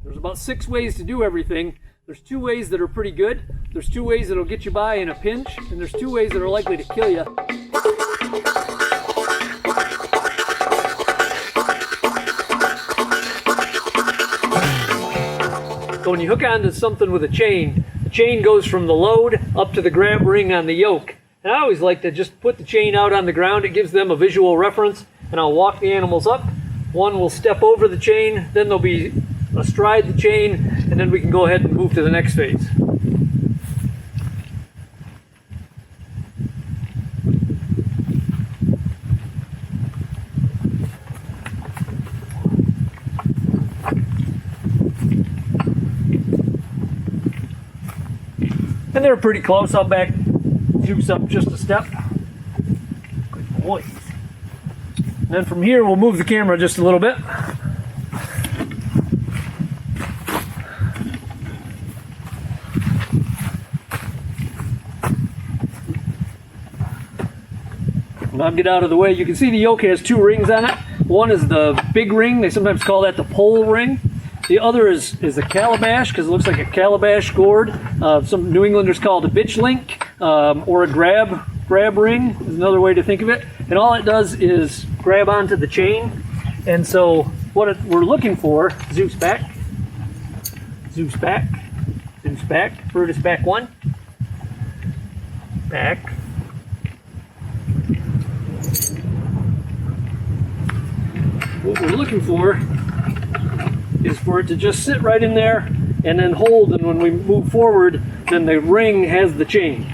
There's about 6 ways to do everything. There's 2 ways that are pretty good. There's 2 ways that'll get you by in a pinch, and there's 2 ways that are likely to kill you. So when you hook onto something with a chain, the chain goes from the load up to the grab ring on the yoke. And I always like to just put the chain out on the ground. It gives them a visual reference, and I'll walk the animals up. One will step over the chain, then they'll be astride the chain, and then we can go ahead and move to the next phase. And they're pretty close. I'll back Zeus up just a step. Good boy. And then from here, we'll move the camera just a little bit. And I'll get out of the way. You can see the yoke has 2 rings on it. One is the big ring. They sometimes call that the pole ring. The other is a calabash, because it looks like a calabash gourd. Some New Englanders call it a bitch link, or a grab ring is another way to think of it. And all it does is grab onto the chain. And so what we're looking for, Zeus back, Zeus back, Zeus back, Brutus back 1, back. What we're looking for is for it to just sit right in there and then hold, and when we move forward, then the ring has the chain.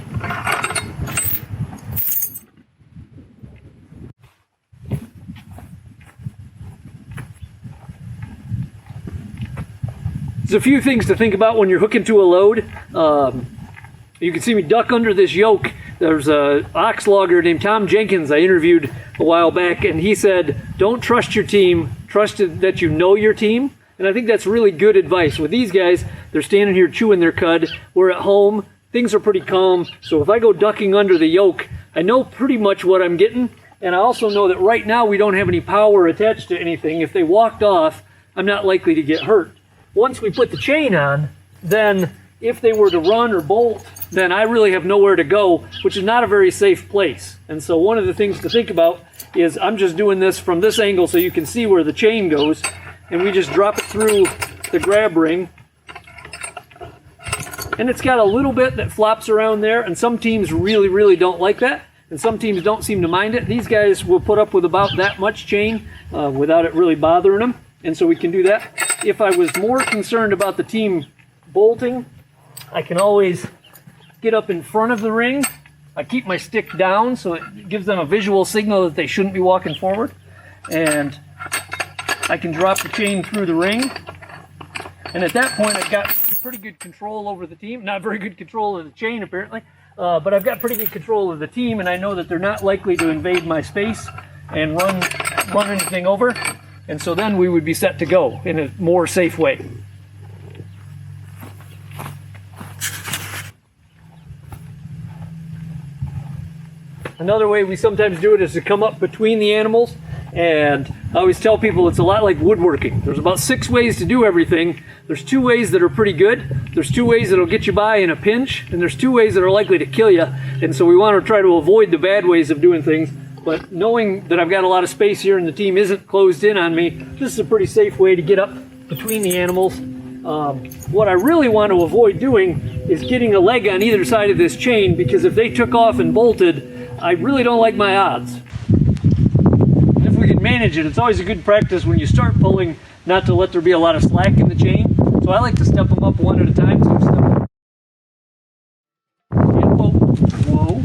There's a few things to think about when you're hooking to a load. You can see me duck under this yoke. There's an ox logger named Tom Jenkins I interviewed a while back, and he said, don't trust your team, trust that you know your team. And I think that's really good advice. With these guys, they're standing here chewing their cud. We're at home. Things are pretty calm. So if I go ducking under the yoke, I know pretty much what I'm getting. And I also know that right now we don't have any power attached to anything. If they walked off, I'm not likely to get hurt. Once we put the chain on, then if they were to run or bolt, then I really have nowhere to go, which is not a very safe place. And so one of the things to think about is I'm just doing this from this angle so you can see where the chain goes. And we just drop it through the grab ring. And it's got a little bit that flops around there, and some teams really, really don't like that, and some teams don't seem to mind it. These guys will put up with about that much chain without it really bothering them, and so we can do that. If I was more concerned about the team bolting, I can always get up in front of the ring. I keep my stick down so it gives them a visual signal that they shouldn't be walking forward, and I can drop the chain through the ring, and at that point I've got pretty good control over the team. Not very good control of the chain apparently, but I've got pretty good control of the team, and I know that they're not likely to invade my space and run anything over, and so then we would be set to go in a more safe way. Another way we sometimes do it is to come up between the animals. And I always tell people it's a lot like woodworking. There's about 6 ways to do everything. There's 2 ways that are pretty good. There's 2 ways that'll get you by in a pinch. And there's 2 ways that are likely to kill you. And so we want to try to avoid the bad ways of doing things. But knowing that I've got a lot of space here and the team isn't closed in on me, this is a pretty safe way to get up between the animals. What I really want to avoid doing is getting a leg on either side of this chain, because if they took off and bolted, I really don't like my odds. Manage it. It's always a good practice when you start pulling not to let there be a lot of slack in the chain. So I like to step them up one at a time. So step and whoa, whoa,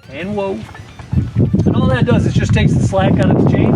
and whoa. And all that does is just takes the slack out of the chain.